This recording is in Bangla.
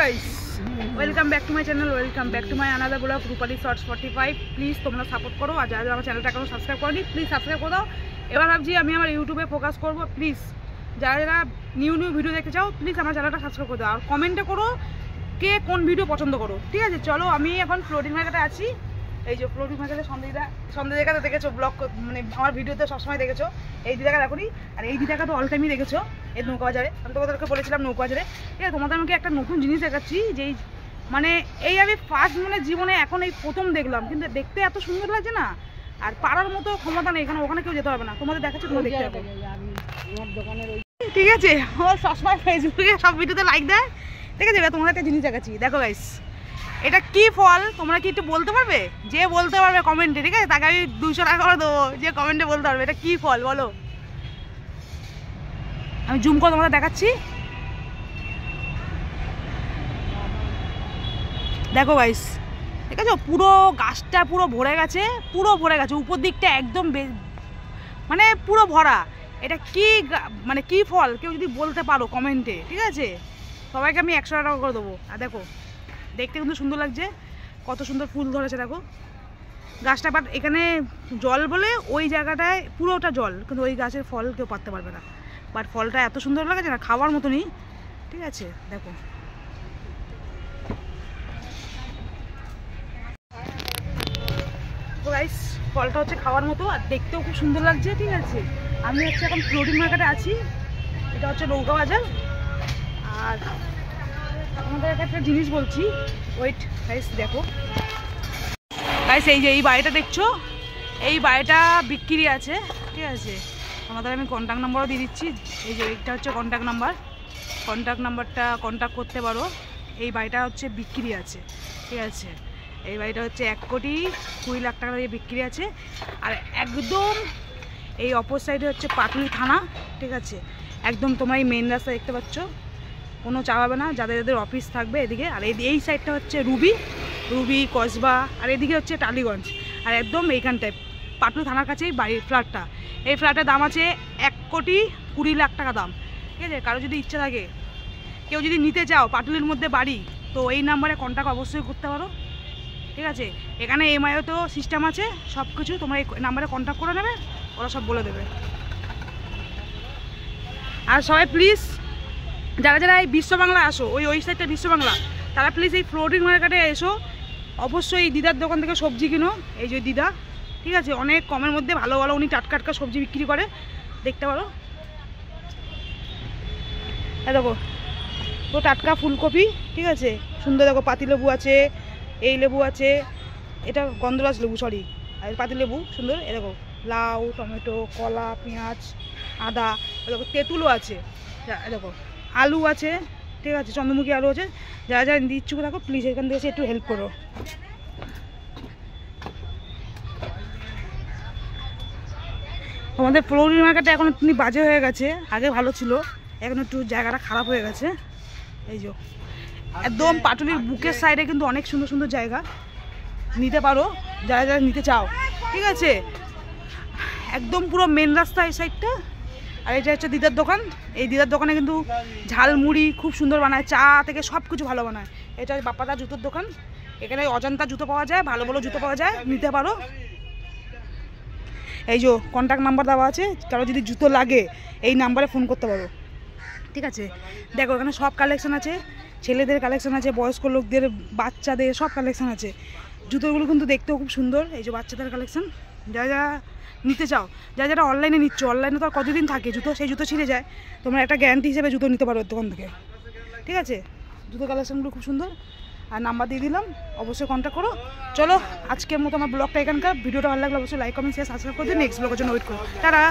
Guys, welcome back to my channel, welcome back to my another blog Rupali shorts 45। Please তোমরা সাপোর্ট করো, আর যারা আমার চ্যানেলটা এখনো সাবস্ক্রাইব করনি প্লিজ সাবস্ক্রাইব করে দাও। এবার ভাবছি আমি আমার ইউটিউবে ফোকাস করব। প্লিজ যারা যারা নিউ ভিডিও দেখতে চাও প্লিজ আমার চ্যানেলটা সাবস্ক্রাইব করে দাও, আর কমেন্টে করো কে কোন ভিডিও পছন্দ করো। ঠিক আছে, চলো আমি এখন ফ্লোটিং মার্কেটে আছি। এই যে ফ্লোটিং মার্কেটে সন্ধ্যে দেখাতে দেখেছো, ব্লগ মানে আমার ভিডিওতে সবসময় দেখেছো এই দিদাকা এখনই, আর এই দিদাকা তো অল টাইমই দেখেছো এই নৌকা বাজারে। আমি তোমাদেরকে বলেছিলাম নৌকা বাজারে। ঠিক আছে, তোমাদের আমাকে একটা নতুন জিনিস দেখাচ্ছি, যে মানে এই আমি ফার্স্ট মানে জীবনে এখন এই প্রথম দেখলাম, কিন্তু দেখতে এত সুন্দর লাগছে না, আর পাড়ার মতো ক্ষমতা নেই এখানে, ওখানে কেউ যেতে হবে না। তোমাদের দেখাচ্ছি, তোমরা দেখতে হবে। ঠিক আছে, ও সবসময় ফেসবুকে সব ভিডিওতে লাইক দেয়। ঠিক আছে, এবার তোমাদের একটা জিনিস দেখাচ্ছি, দেখো গাইস এটা কি ফল তোমরা কি একটু বলতে পারবে? যে বলতে পারবে কমেন্টে, ঠিক আছে, তাকে আমি 200 টাকা করে দেবো। যে কমেন্টে বলতে পারবে এটা কি ফল বলো। আমি জুম করে তোমাদের দেখাচ্ছি, দেখো গাইস, ঠিক আছে, পুরো গাছটা পুরো ভরে গেছে, উপর দিকটা একদম মানে পুরো ভরা। এটা কি মানে কি ফল কেউ যদি বলতে পারো কমেন্টে, ঠিক আছে, সবাইকে আমি 100 টাকা করে দেবো। আর দেখো দেখতে কিন্তু সুন্দর লাগছে, কত সুন্দর ফুল ধরেছে দেখো গাছটা। বাট এখানে জল বলে ওই জায়গাটায় পুরোটা জল, কিন্তু ওই গাছের ফল কেউ পারতে পারবে না। বাট ফলটা এত সুন্দর লাগছে না, খাওয়ার মতনই। ঠিক আছে, দেখো তো গাইস ফলটা হচ্ছে খাওয়ার মতো, আর দেখতেও খুব সুন্দর লাগছে। ঠিক আছে, আমি হচ্ছে এখন ফ্লোটিং মার্কেটে আছি, এটা হচ্ছে নৌকা বাজার। আর আমাদের একটা জিনিস বলছি, ওয়েট গাইস, দেখো গাইস, এই যে এই বাড়িটা দেখছো, এই বাড়িটা বিক্রি আছে। ঠিক আছে, আমাদের আমি কন্ট্যাক্ট নাম্বারও দিয়ে দিচ্ছি। এই যে এইটা হচ্ছে কন্ট্যাক্ট নাম্বারটা কন্ট্যাক্ট করতে পারো। এই বাড়িটা হচ্ছে বিক্রি আছে। ঠিক আছে, এই বাড়িটা হচ্ছে 1,20,00,000 টাকা দিয়ে বিক্রি আছে। আর একদম এই অপর সাইডে হচ্ছে পাটুলি থানা। ঠিক আছে, একদম তোমরা এই মেন রাস্তা দেখতে পাচ্ছ, কোনো চাপাবে না, যাদের যাদের অফিস থাকবে এদিকে। আর এই সাইডটা হচ্ছে রুবি কসবা, আর এদিকে হচ্ছে টালিগঞ্জ। আর একদম এইখানটায় পাটুলি থানার কাছেই বাড়ির ফ্ল্যাটটা। এই ফ্ল্যাটের দাম আছে 1,20,00,000 টাকা দাম। ঠিক আছে, কারো যদি ইচ্ছা থাকে, কেউ যদি নিতে চাও পাটুলির মধ্যে বাড়ি, তো এই নাম্বারে কন্ট্যাক্ট অবশ্যই করতে পারো। ঠিক আছে, এখানে এমআইও তো সিস্টেম আছে, সব কিছু তোমরা এই নাম্বারে কন্ট্যাক্ট করে নেবে, ওরা সব বলে দেবে। আর সবাই প্লিজ যারা যারা এই বিশ্ব বাংলা আসো, ওই সাইডটা বিশ্ব বাংলা, তারা প্লিজ এই ফ্লোটিং মার্কেটে এসো, অবশ্যই এই দিদার দোকান থেকে সবজি কিনো। এই যে দিদা, ঠিক আছে, অনেক কমের মধ্যে ভালো ভালো উনি টাটকা সবজি বিক্রি করে, দেখতে পারো। হ্যাঁ দেখো তো টাটকা ফুলকপি, ঠিক আছে, সুন্দর। দেখো পাতিলেবু আছে, এই লেবু আছে, এটা গন্ধরাজ লেবু, সরি, আর পাতিলেবু সুন্দর। এ দেখো লাউ, টমেটো, কলা, পেঁয়াজ, আদা, দেখো তেঁতুলও আছে, দেখো আলু আছে। ঠিক আছে, চন্দ্রমুখী আলু আছে। যারা যারা নিতে ইচ্ছুক থাকো প্লিজ এখান থেকে এসে একটু হেল্প করো। আমাদের ফ্লোটিং মার্কেটে এখন একটু বাজে হয়ে গেছে, আগে ভালো ছিল, এখন একটু জায়গাটা খারাপ হয়ে গেছে। এই যে একদম পাটুলির বুকের সাইডে কিন্তু অনেক সুন্দর সুন্দর জায়গা, নিতে পারো যারা যারা নিতে চাও। ঠিক আছে, একদম পুরো মেন রাস্তা এই সাইডটা। আর এটা হচ্ছে দিদার দোকান। এই দিদার দোকানে কিন্তু ঝালমুড়ি খুব সুন্দর বানায়, চা থেকে সব কিছু ভালো বানায়। এটা হচ্ছে বাপ্পাদা জুতোর দোকান, এখানে অজন্তা জুতো পাওয়া যায়, ভালো ভালো জুতো পাওয়া যায়, নিতে পারো। এই যে কন্ট্যাক্ট নাম্বার দেওয়া আছে, কারো যদি জুতো লাগে এই নাম্বারে ফোন করতে পারো। ঠিক আছে, দেখো এখানে সব কালেকশন আছে, ছেলেদের কালেকশন আছে, বয়স্ক লোকদের, বাচ্চাদের সব কালেকশন আছে। জুতোগুলো কিন্তু দেখতেও খুব সুন্দর। এই যে বাচ্চাদের কালেকশন, যারা যারা নিতে চাও, যারা যারা অনলাইনে নিচ্ছ, অনলাইনে তো আর কতদিন থাকে জুতো, সেই জুতো ছিঁড়ে যায়, তোমরা একটা গ্যারান্টি হিসেবে জুতো নিতে পারো দোকান থেকে। ঠিক আছে, জুতো কালেকশনগুলো খুব সুন্দর, আর নাম্বার দিয়ে দিলাম, অবশ্যই কন্ট্যাক্ট করো। চলো আজকের মতো আমার ব্লগটা এখানকার। ভিডিওটা ভালো লাগলে অবশ্যই লাইক কমেন্ট শেয়ার সাবস্ক্রাইব করে দিন। নেক্সট ব্লগের জন্য ওয়েট করো। টাটা।